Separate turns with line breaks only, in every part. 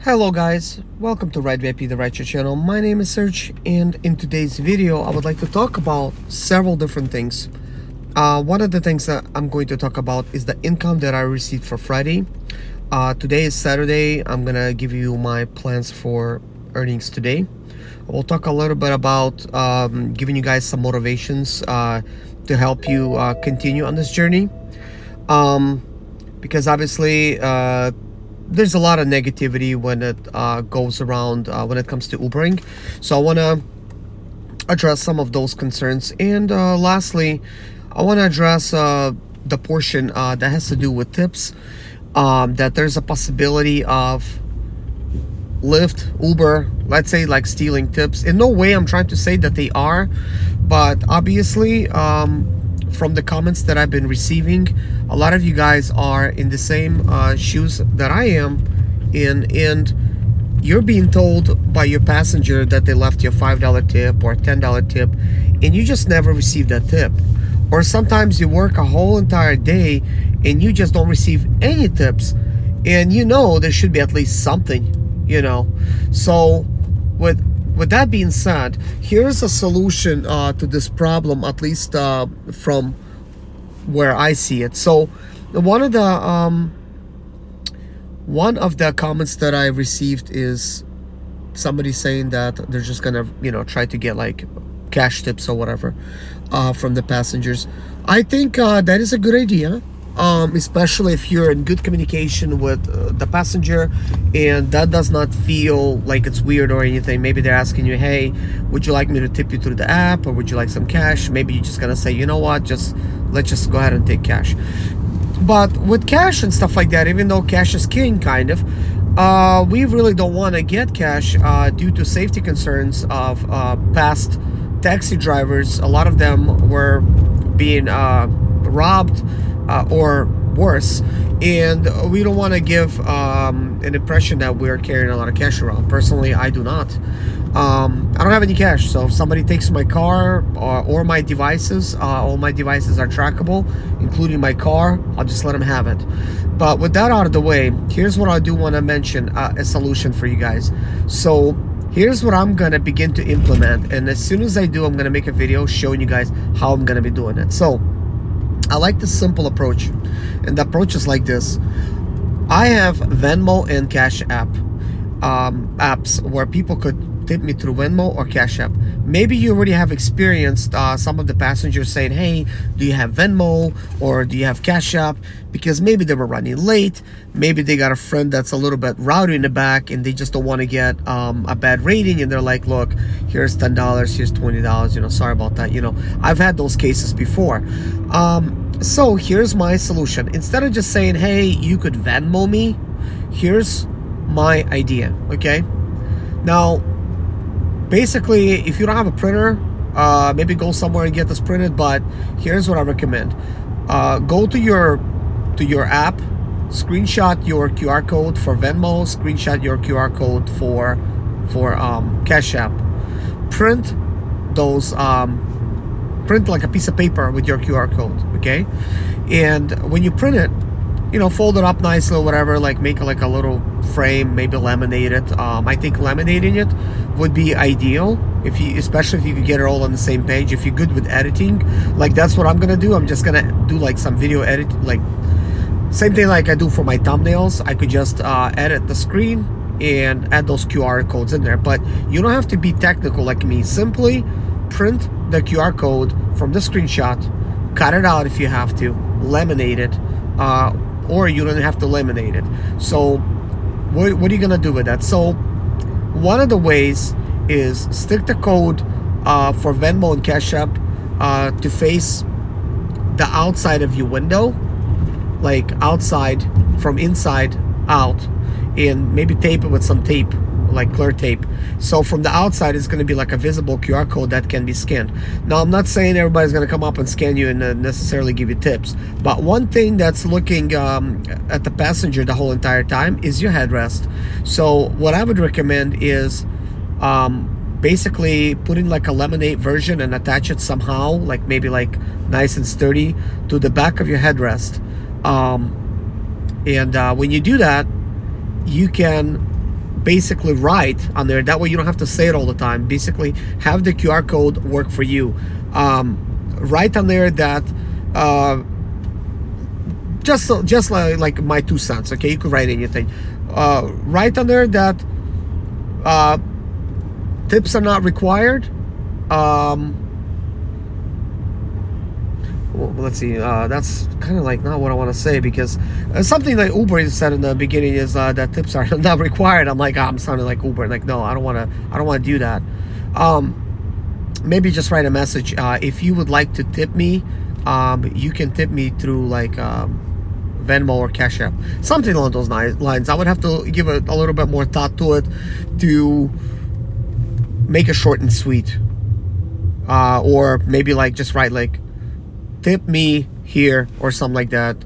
Hello guys, welcome to Ride VIP, the Rideshare channel. My name is Serge, and in today's video I would like to talk about several different things. One of the things that I'm going to talk about is the income that I received for Friday. Today is Saturday. I'm gonna give you my plans for earnings today. We'll talk a little bit about giving you guys some motivations to help you continue on this journey, because obviously there's a lot of negativity when it goes around when it comes to Ubering. So I want to address some of those concerns, and lastly I want to address the portion that has to do with tips, that there's a possibility of Lyft, Uber, let's say, like stealing tips. In no way I'm trying to say that they are, but obviously from the comments that I've been receiving, a lot of you guys are in the same shoes that I am in, and you're being told by your passenger that they left you a $5 tip or a $10 tip, and you just never receive that tip. Or sometimes you work a whole entire day and you just don't receive any tips, and you know there should be at least something, you know. So with that being said, here's a solution to this problem, at least from where I see it. So one of the comments that I received is somebody saying that they're just gonna, try to get like cash tips or whatever from the passengers. I think that is a good idea, especially if you're in good communication with the passenger and that does not feel like it's weird or anything. Maybe they're asking you, hey, would you like me to tip you through the app, or would you like some cash? Maybe you're just gonna say, you know what, let's just go ahead and take cash. But with cash and stuff like that, even though cash is king kind of, we really don't want to get cash due to safety concerns of past taxi drivers. A lot of them were being robbed or worse, and we don't want to give an impression that we're carrying a lot of cash around. Personally, I do not. I don't have any cash, so if somebody takes my car or my devices, all my devices are trackable, including my car, I'll just let them have it. But with that out of the way, here's what I do want to mention, a solution for you guys. So here's what I'm gonna begin to implement, and as soon as I do, I'm gonna make a video showing you guys how I'm gonna be doing it. So I like this simple approach, and the approach is like this. I have Venmo and Cash App apps where people could tip me through Venmo or Cash App. Maybe you already have experienced some of the passengers saying, hey, do you have Venmo or do you have Cash App? Because maybe they were running late, maybe they got a friend that's a little bit rowdy in the back and they just don't want to get a bad rating, and they're like, look, here's $10, here's $20, sorry about that. I've had those cases before. So here's my solution. Instead of just saying, hey, you could Venmo me, here's my idea. Okay, now basically, if you don't have a printer, maybe go somewhere and get this printed, but here's what I recommend. Go to your app, screenshot your QR code for Venmo, screenshot your QR code for Cash App, print those, print like a piece of paper with your QR code, okay? And when you print it, fold it up nicely or whatever, like make like a little frame, maybe laminate it. I think laminating it would be ideal, especially if you could get it all on the same page. If you're good with editing, like that's what I'm gonna do. I'm just gonna do like some video edit, like same thing like I do for my thumbnails. I could just edit the screen and add those QR codes in there. But you don't have to be technical like me. Simply print the QR code from the screenshot, cut it out if you have to, laminate it, or you don't have to laminate it. So what are you gonna do with that? So one of the ways is stick the code for Venmo and Cash App to face the outside of your window, like outside from inside out, and maybe tape it with some tape, like clear tape. So from the outside it's going to be like a visible QR code that can be scanned. Now I'm not saying everybody's going to come up and scan you and necessarily give you tips, but one thing that's looking at the passenger the whole entire time is your headrest. So what I would recommend is basically putting like a laminate version and attach it somehow, like maybe like nice and sturdy, to the back of your headrest. And when you do that, you can basically write on there. That way you don't have to say it all the time. Basically have the QR code work for you. Write on there that just like my 2 cents. Okay, you could write anything. Write on there that tips are not required. Well, let's see. That's kind of like not what I want to say, because something like Uber said in the beginning is that tips are not required. I'm like, I'm sounding like Uber. Like, no, I don't want to do that. Maybe just write a message. If you would like to tip me, you can tip me through like Venmo or Cash App, something along those lines. I would have to give a little bit more thought to it to make it short and sweet, or maybe like just write like tip me here or something like that,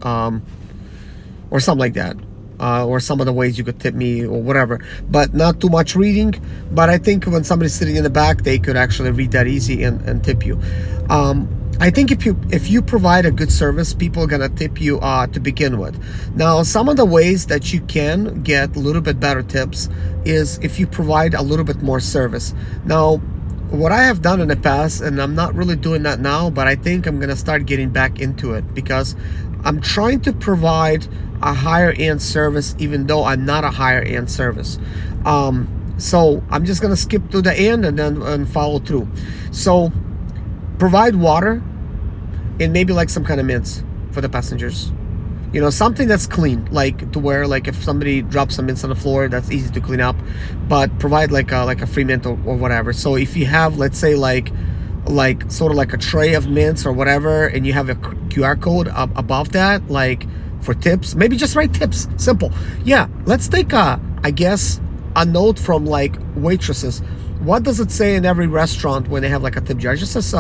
or something like that, or some of the ways you could tip me or whatever, but not too much reading. But I think when somebody's sitting in the back, they could actually read that easy and tip you. I think if you provide a good service, people are gonna tip you to begin with. Now, some of the ways that you can get a little bit better tips is if you provide a little bit more service. Now, what I have done in the past, and I'm not really doing that now, but I think I'm gonna start getting back into it, because I'm trying to provide a higher end service, even though I'm not a higher end service. So I'm just gonna skip to the end and then follow through. So provide water and maybe like some kind of mints for the passengers. You know, something that's clean, like to where, like if somebody drops some mints on the floor, that's easy to clean up. But provide like a free mint or whatever. So if you have, let's say like sort of like a tray of mints or whatever, and you have a QR code above that, like for tips, maybe just write tips. Simple. Yeah, let's take I guess a note from like waitresses. What does it say in every restaurant when they have like a tip jar? It just says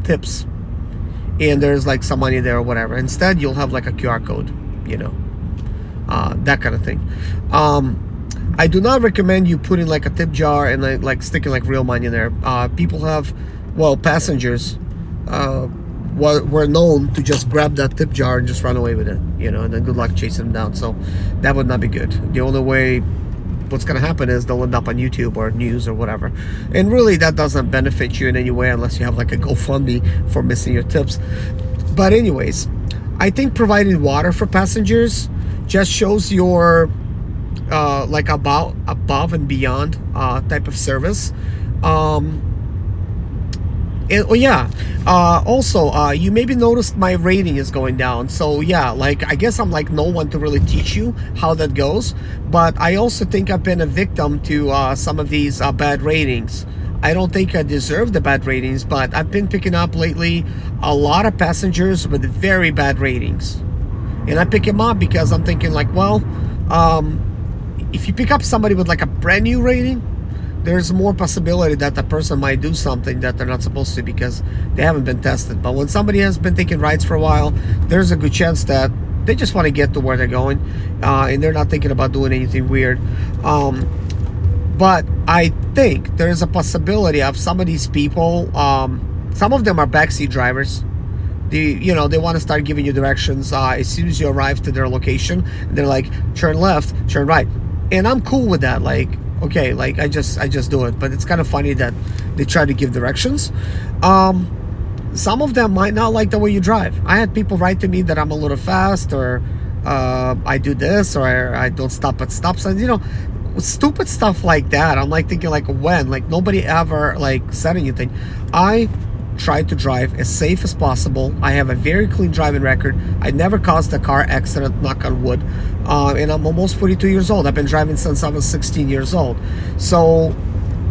tips, and there's like some money there or whatever. Instead, you'll have like a QR code, you know, that kind of thing. I do not recommend you putting like a tip jar and like sticking like real money in there. People have, well, passengers were known to just grab that tip jar and just run away with it, you know, and then good luck chasing them down. So that would not be good. The only way what's going to happen is they'll end up on YouTube or news or whatever, and really that doesn't benefit you in any way unless you have like a GoFundMe for missing your tips. But anyways, I think providing water for passengers just shows your like above and beyond type of service. And, oh yeah, also you maybe noticed my rating is going down. So yeah, like I guess I'm like no one to really teach you how that goes, but I also think I've been a victim to some of these bad ratings. I don't think I deserve the bad ratings, but I've been picking up lately a lot of passengers with very bad ratings, and I pick them up because I'm thinking like, well, if you pick up somebody with like a brand new rating, there's more possibility that the person might do something that they're not supposed to because they haven't been tested. But when somebody has been taking rides for a while, there's a good chance that they just want to get to where they're going, and they're not thinking about doing anything weird. But I think there is a possibility of some of these people, some of them are backseat drivers. You know, they want to start giving you directions as soon as you arrive to their location. They're like, turn left, turn right. And I'm cool with that. Like, okay, like I just do it. But it's kind of funny that they try to give directions. Some of them might not like the way you drive. I had people write to me that I'm a little fast, or I do this, or I don't stop at stop signs, you know, stupid stuff like that. I'm like thinking like, when? Like nobody ever like said anything. I try to drive as safe as possible. I have a very clean driving record. I never caused a car accident, knock on wood. And I'm almost 42 years old. I've been driving since I was 16 years old. So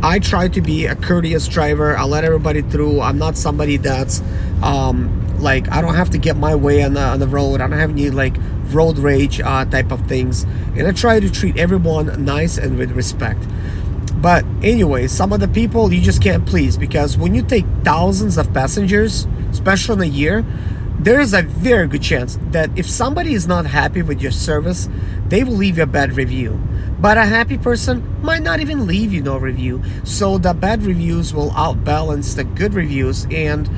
I try to be a courteous driver. I let everybody through. I'm not somebody that's like, I don't have to get my way on the road. I don't have any like road rage type of things. And I try to treat everyone nice and with respect. But anyway, some of the people you just can't please, because when you take thousands of passengers, especially in a year, there is a very good chance that if somebody is not happy with your service, they will leave you a bad review. But a happy person might not even leave you no review. So the bad reviews will outbalance the good reviews. And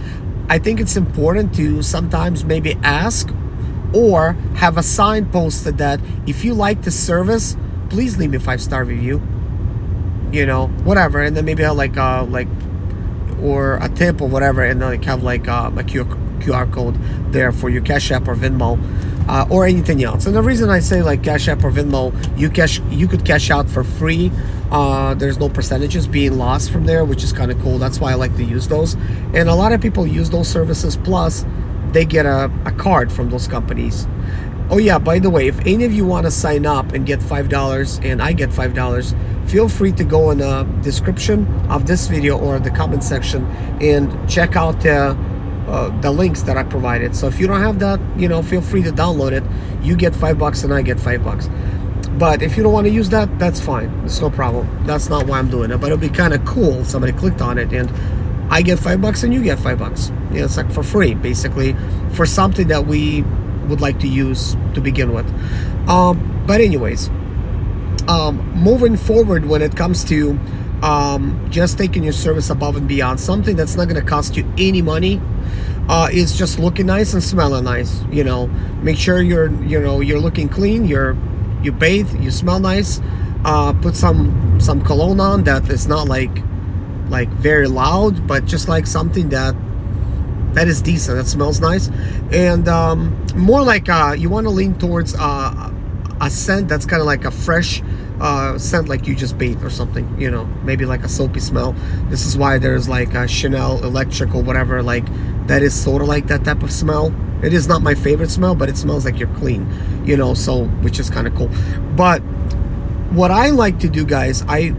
I think it's important to sometimes maybe ask or have a sign posted that if you like the service, please leave me a 5-star review, you know, whatever. And then maybe I'll like or a tip or whatever, and then like have like a QR code there for your Cash App or Venmo, or anything else. And the reason I say like Cash App or Venmo, you could cash out for free. There's no percentages being lost from there, which is kind of cool. That's why I like to use those. And a lot of people use those services, plus they get a card from those companies. Oh yeah, by the way, if any of you want to sign up and get $5 and I get $5, feel free to go in the description of this video or the comment section and check out the links that I provided. So if you don't have that, you know, feel free to download it. You get $5 and I get $5. But if you don't want to use that, that's fine. It's no problem. That's not why I'm doing it. But it'd be kind of cool if somebody clicked on it and I get $5 and you get $5. Yeah, it's like for free, basically, for something that we would like to use to begin with. But anyways, moving forward, when it comes to just taking your service above and beyond, something that's not going to cost you any money, is just looking nice and smelling nice. You know, make sure you're looking clean. You bathe, you smell nice. Put some cologne on that is not like very loud, but just like something that is decent, that smells nice. And more like you want to lean towards a scent that's kind of like a fresh scent, like you just bathed or something, you know, maybe like a soapy smell. This is why there's like a Chanel Electric or whatever, like that is sort of like that type of smell. It is not my favorite smell, but it smells like you're clean, you know, so, which is kind of cool. But what I like to do, guys, I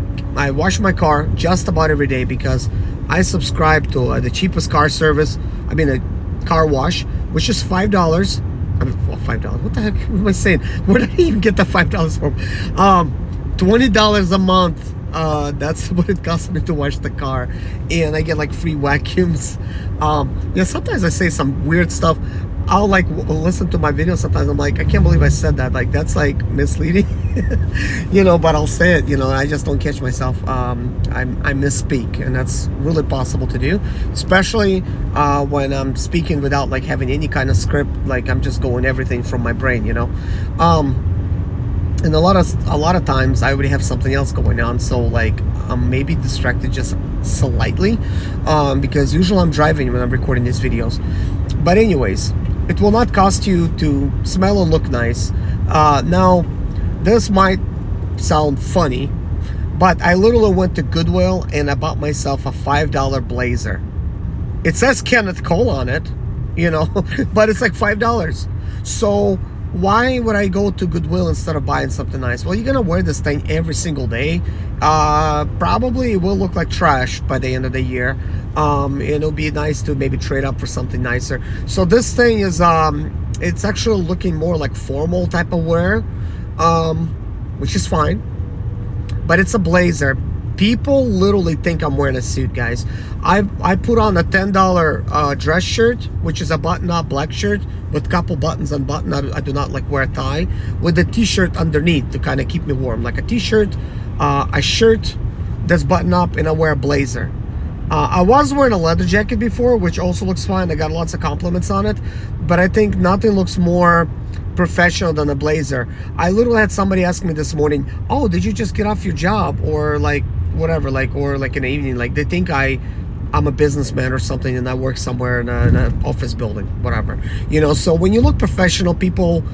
wash my car just about every day because I subscribe to the cheapest car service. I mean, a car wash, which is $5. I mean, well, $5. What the heck am I saying? Where did I even get the $5 from? $20 a month. That's what it costs me to wash the car, and I get like free vacuums. Yeah, sometimes I say some weird stuff. I'll like listen to my videos sometimes. I'm like, I can't believe I said that. Like, that's like misleading, you know. But I'll say it. You know, I just don't catch myself. I misspeak, and that's really possible to do, especially when I'm speaking without like having any kind of script. Like, I'm just going everything from my brain, you know. And a lot of times I already have something else going on, so like I'm maybe distracted just slightly, because usually I'm driving when I'm recording these videos. But anyways, it will not cost you to smell and look nice. Now, this might sound funny, but I literally went to Goodwill and I bought myself a $5 blazer. It says Kenneth Cole on it, you know, but it's like $5. So why would I go to Goodwill instead of buying something nice? Well, you're gonna wear this thing every single day. Probably it will look like trash by the end of the year. And it'll be nice to maybe trade up for something nicer. So this thing is it's actually looking more like formal type of wear, which is fine, but it's a blazer. People literally think I'm wearing a suit, guys. I put on a $10 dress shirt, which is a button-up black shirt with a couple buttons unbuttoned. I do not like wear a tie, with a t-shirt underneath to kind of keep me warm, like a t-shirt, a shirt that's buttoned up, and I wear a blazer. I was wearing a leather jacket before, which also looks fine. I got lots of compliments on it, but I think nothing looks more professional than a blazer. I literally had somebody ask me this morning, oh, did you just get off your job, or like whatever, like, or like in the evening, like they think I'm a businessman or something and I work somewhere in an office building, whatever, you know. So when you look professional, people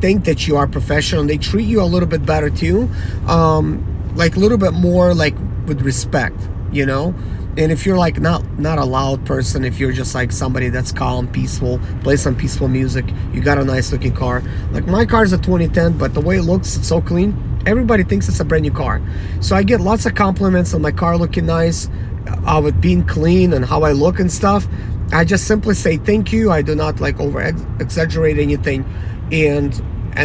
think that you are professional, and they treat you a little bit better too, like a little bit more like with respect, you know. And if you're like not a loud person, if you're just like somebody that's calm, peaceful, play some peaceful music, you got a nice looking car. Like my car is a 2010, but the way it looks, it's so clean, everybody thinks it's a brand new car. So I get lots of compliments on my car looking nice, with being clean and how I look and stuff. I just simply say thank you. I do not like over exaggerate anything, and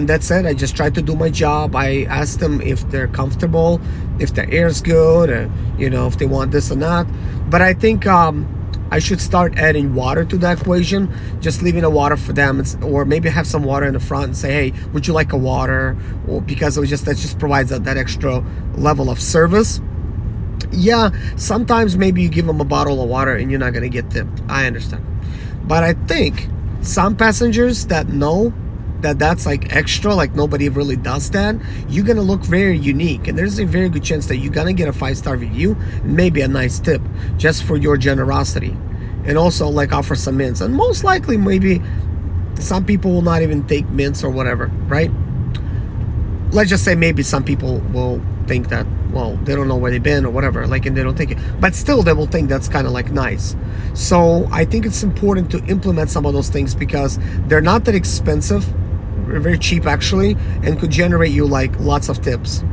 that's it. I just try to do my job. I ask them if they're comfortable, if the air's good, or, you know, if they want this or not. But I think I should start adding water to the equation, just leaving the water for them, or maybe have some water in the front and say, hey, would you like a water? Or because that just provides that extra level of service. Yeah, sometimes maybe you give them a bottle of water and you're not gonna get tipped. I understand, but I think some passengers that know that's like extra, like nobody really does that, you're gonna look very unique, and there's a very good chance that you're gonna get a 5-star review and maybe a nice tip just for your generosity, and also like offer some mints. And most likely maybe some people will not even take mints or whatever, right? Let's just say maybe some people will think that, well, they don't know where they've been or whatever, like, and they don't think it, but still they will think that's kind of like nice. So I think it's important to implement some of those things because they're not that expensive, very cheap actually, and could generate you like lots of tips.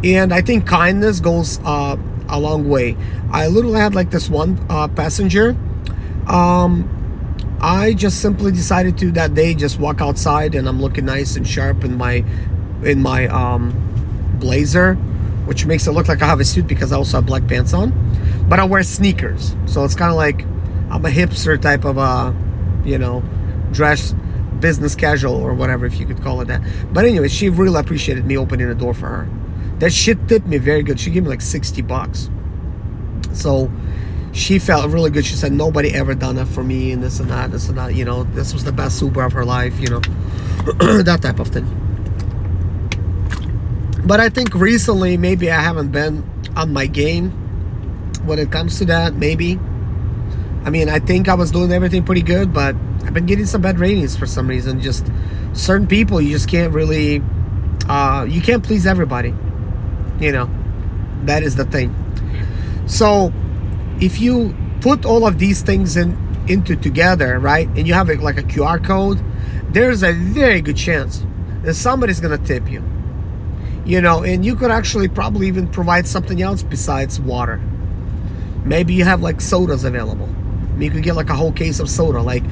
And I think kindness goes a long way. I literally had like this one passenger. I just simply decided to that day just walk outside, and I'm looking nice and sharp in my blazer, which makes it look like I have a suit because I also have black pants on, but I wear sneakers, so it's kind of like I'm a hipster type of dress, business casual or whatever, if you could call it that. But anyway, she really appreciated me opening the door for her. That shit tipped me very good. She gave me like $60, so she felt really good. She said nobody ever done that for me, and this and that, this and that, this was the best Uber of her life, that type of thing. But I think recently maybe I haven't been on my game when it comes to that, maybe. I mean, I think I was doing everything pretty good, but I've been getting some bad ratings for some reason. Just certain people, you just can't really, you can't please everybody. That is the thing. So if you put all of these things into together, right, and you have like a QR code, there's a very good chance that somebody's gonna tip you. And you could actually probably even provide something else besides water. Maybe you have like sodas available. You could get like a whole case of soda. Like,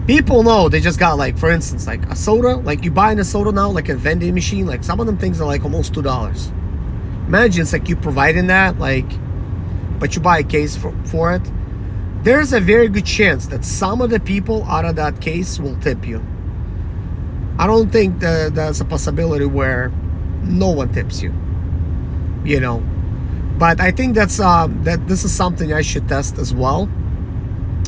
people know they just got, like, for instance, like a soda, like you buying a soda now, like a vending machine, like some of them things are like almost $2. Imagine it's like you providing that, like, but you buy a case for it. There's a very good chance that some of the people out of that case will tip you. I don't think that there's a possibility where no one tips you, but I think that's that this is something I should test as well.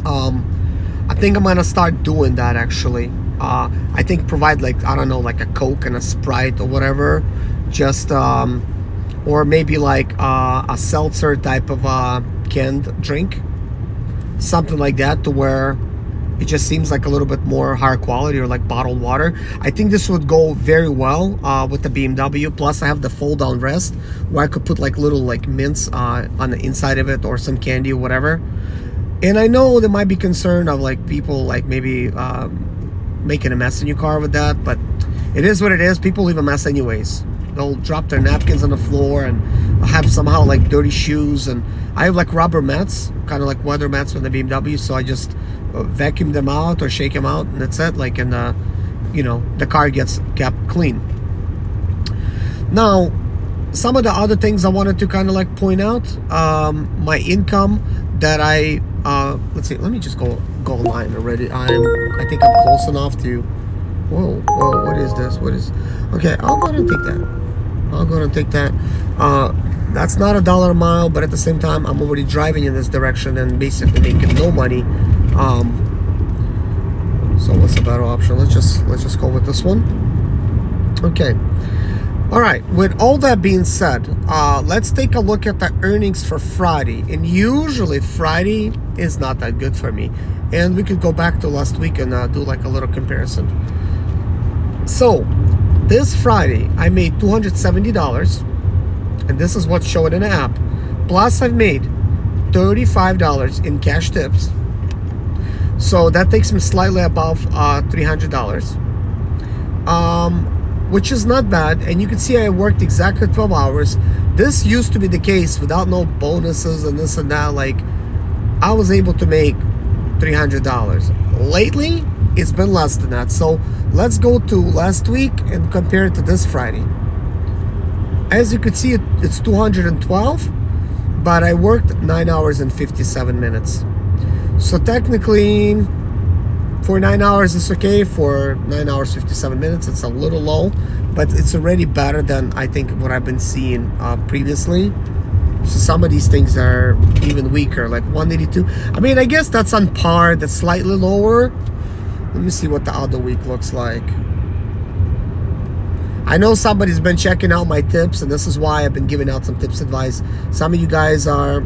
I think I'm gonna start doing that actually. I think provide like, I don't know, like a Coke and a Sprite or whatever, just or maybe like a seltzer type of canned drink, something like that, to where it just seems like a little bit more higher quality, or like bottled water. I think this would go very well with the BMW. Plus I have the fold down rest where I could put like little like mints on the inside of it, or some candy or whatever. And I know there might be concern of like people like maybe making a mess in your car with that, but it is what it is. People leave a mess anyways. They'll drop their napkins on the floor and have somehow like dirty shoes. And I have like rubber mats, kind of like weather mats from the BMW, so I just vacuum them out or shake them out, and that's it. Like, and the car gets kept clean. Now, some of the other things I wanted to kind of like point out, my income that I let's see, let me just go online already. I think I'm close enough to, whoa, what is this? Okay, I'll go ahead and take that. That's not $1 a mile, but at the same time I'm already driving in this direction and basically making no money. So what's the better option? Let's just go with this one. Okay. All right, with all that being said, let's take a look at the earnings for Friday. And usually Friday is not that good for me. And we could go back to last week and do like a little comparison. So this Friday, I made $270. And this is what's showing in the app. Plus I've made $35 in cash tips. So that takes me slightly above $300. Which is not bad, and you can see I worked exactly 12 hours. This used to be the case without no bonuses and this and that. Like, I was able to make $300. Lately, it's been less than that. So let's go to last week and compare it to this Friday. As you can see, it's 212, but I worked 9 hours and 57 minutes. So technically, for 9 hours it's okay. For 9 hours 57 minutes it's a little low, but it's already better than I think what I've been seeing previously. So some of these things are even weaker, like 182. I mean, I guess that's on par. That's slightly lower. Let me see what the other week looks like. I know somebody's been checking out my tips, and this is why I've been giving out some tips advice. Some of you guys are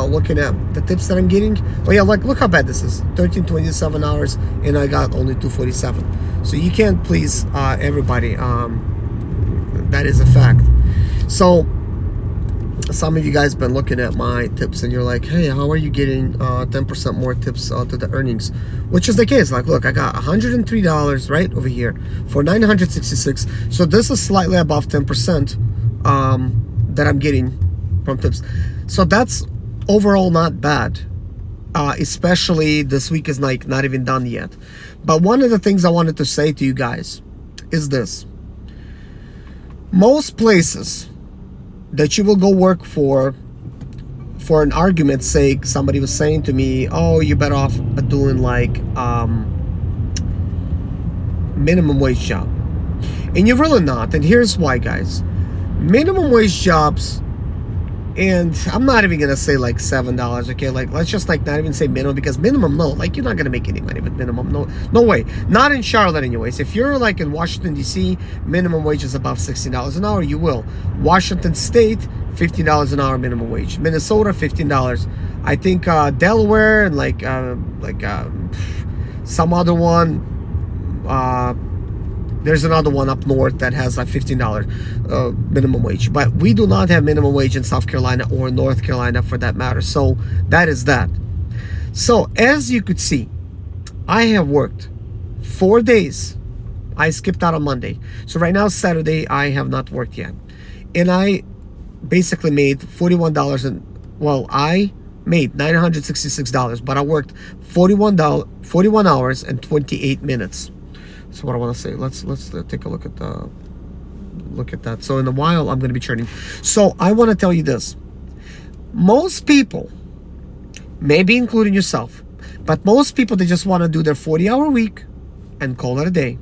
looking at the tips that I'm getting. Oh yeah, like look how bad this is. 1327 hours, and I got only 247. So you can't please everybody. That is a fact. So some of you guys been looking at my tips and you're like, hey, how are you getting 10% more tips to the earnings? Which is the case. Like, look, I got $103 right over here for 966. So this is slightly above 10% that I'm getting from tips. So that's overall not bad. Especially this week is like not even done yet. But one of the things I wanted to say to you guys is this. Most places that you will go work for an argument's sake, somebody was saying to me, oh, you're better off doing like minimum wage job. And you're really not. And here's why, guys. Minimum wage jobs, and I'm not even gonna say like $7, okay? Like, let's just like not even say minimum, because minimum, no, like you're not gonna make any money with minimum. No way. Not in Charlotte anyways. If you're like in Washington DC, minimum wage is above $16 an hour, you will. Washington State, $15 an hour minimum wage. Minnesota, $15. I think Delaware and like some other one, there's another one up north that has like $15 minimum wage. But we do not have minimum wage in South Carolina or North Carolina for that matter. So that is that. So as you could see, I have worked 4 days. I skipped out on Monday. So right now, Saturday, I have not worked yet. And I basically made $41 and, well, I made $966, but I worked 41 hours and 28 minutes. So what I want to say, let's take a look at that. So in a while, I'm going to be churning. So I want to tell you this. Most people, maybe including yourself, but most people, they just want to do their 40-hour week and call it a day.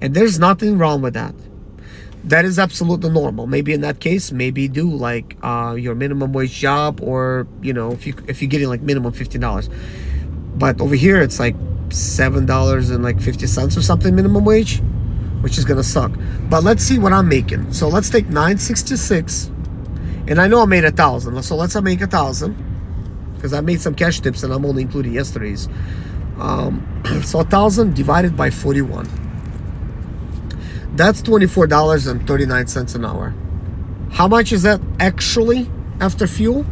And there's nothing wrong with that. That is absolutely normal. Maybe in that case, maybe do like your minimum wage job, or you know, if you're getting like minimum $15. But over here, it's like $7.50 or something minimum wage, which is gonna suck. But let's see what I'm making. So let's take 966, and I know I made 1,000. So let's make 1,000 because I made some cash tips and I'm only including yesterday's. So 1,000 divided by 41. That's $24.39 an hour. How much is that actually after fuel?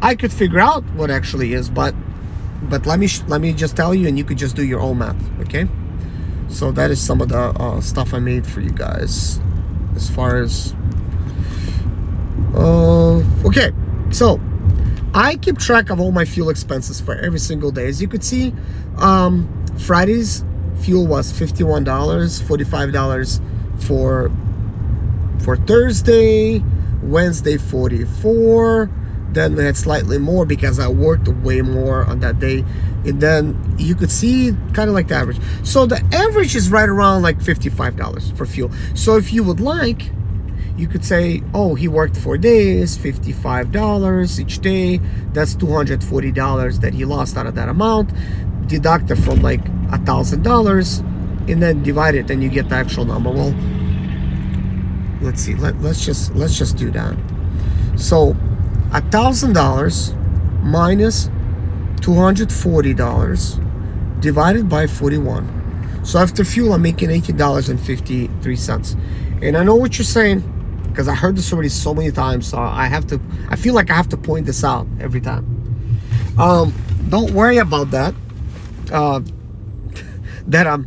I could figure out what actually is, but let me just tell you, and you could just do your own math, okay? So that is some of the stuff I made for you guys, as far as okay. So I keep track of all my fuel expenses for every single day. As you could see, Friday's fuel was $51, $45 for Thursday, Wednesday $44. Then we had slightly more because I worked way more on that day. And then you could see kind of like the average. So the average is right around like $55 for fuel. So if you would like, you could say, oh, he worked 4 days, $55 each day. That's $240 that he lost out of that amount. Deduct it from like $1,000 and then divide it, and you get the actual number. Well, let's see. Let's just do that. So $1,000 minus $240 divided by 41. So after fuel, I'm making $18.53. And I know what you're saying, because I heard this already so many times. So I feel like I have to point this out every time. Don't worry about that. That I'm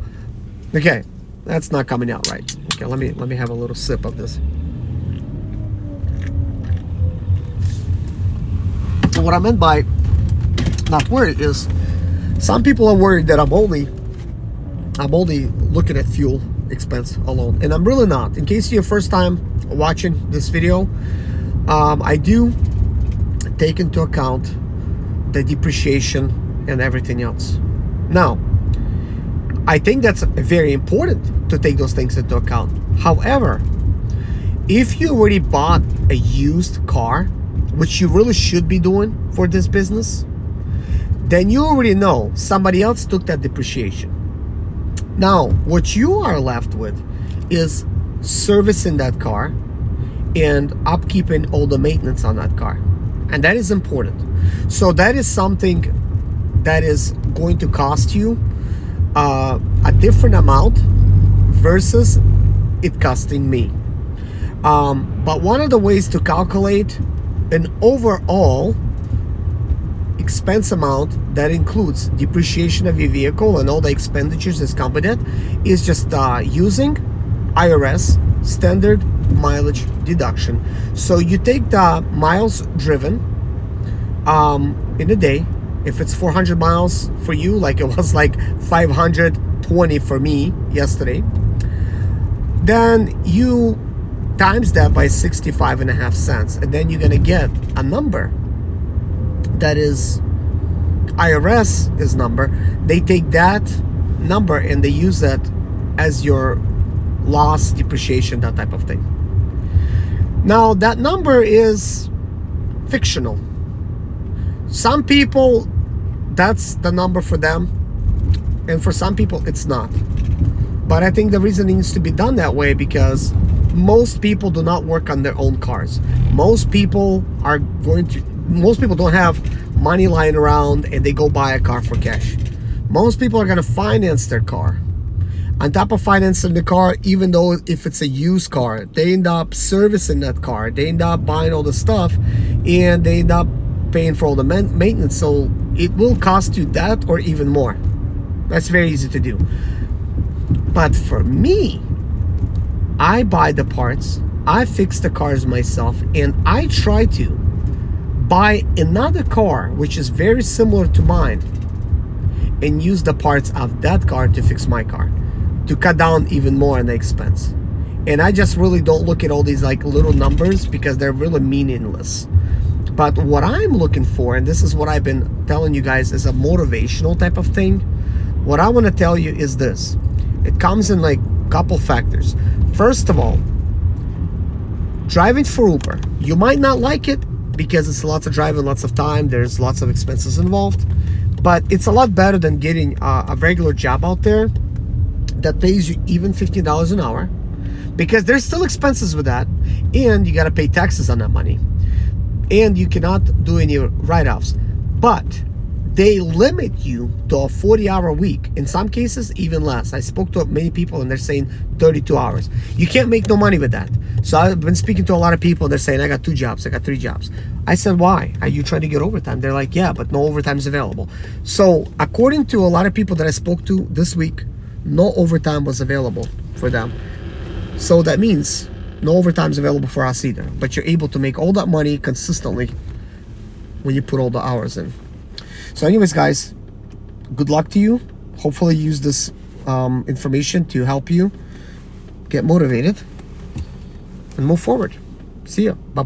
okay. That's not coming out right. Okay, let me have a little sip of this. What I meant by not worried is some people are worried that I'm only looking at fuel expense alone, and I'm really not. In case you're first time watching this video, I do take into account the depreciation and everything else. Now, I think that's very important to take those things into account. However, if you already bought a used car, which you really should be doing for this business, then you already know somebody else took that depreciation. Now, what you are left with is servicing that car and upkeeping all the maintenance on that car. And that is important. So that is something that is going to cost you a different amount versus it costing me. But one of the ways to calculate an overall expense amount that includes depreciation of your vehicle and all the expenditures that's come with it is just using IRS standard mileage deduction. So you take the miles driven in a day. If it's 400 miles for you, like it was like 520 for me yesterday, then you times that by 65.5 cents, and then you're gonna get a number that is IRS's number. They take that number and they use that as your loss, depreciation, that type of thing. Now that number is fictional. Some people, that's the number for them, and for some people it's not. But I think the reason it needs to be done that way because most people do not work on their own cars. Most people don't have money lying around and they go buy a car for cash. Most people are going to finance their car. On top of financing the car, even though if it's a used car, they end up servicing that car. They end up buying all the stuff and they end up paying for all the maintenance. So it will cost you that or even more. That's very easy to do. But for me, I buy the parts, I fix the cars myself, and I try to buy another car which is very similar to mine and use the parts of that car to fix my car, to cut down even more on the expense. And I just really don't look at all these like little numbers because they're really meaningless. But what I'm looking for, and this is what I've been telling you guys, is a motivational type of thing. What I want to tell you is this. It comes in like a couple factors. First of all, driving for Uber. You might not like it because it's lots of driving, lots of time, there's lots of expenses involved. But it's a lot better than getting a regular job out there that pays you even $15 an hour, because there's still expenses with that, and you got to pay taxes on that money, and you cannot do any write-offs. But they limit you to a 40-hour week, in some cases even less. I spoke to many people and they're saying 32 hours. You can't make no money with that. So I've been speaking to a lot of people and they're saying, I got 2 jobs, I got 3 jobs. I said, why? Are you trying to get overtime? They're like, yeah, but no overtime is available. So according to a lot of people that I spoke to this week, no overtime was available for them. So that means no overtime is available for us either. But you're able to make all that money consistently when you put all the hours in. So anyways, guys, good luck to you. Hopefully you use this information to help you get motivated and move forward. See ya. Bye-bye.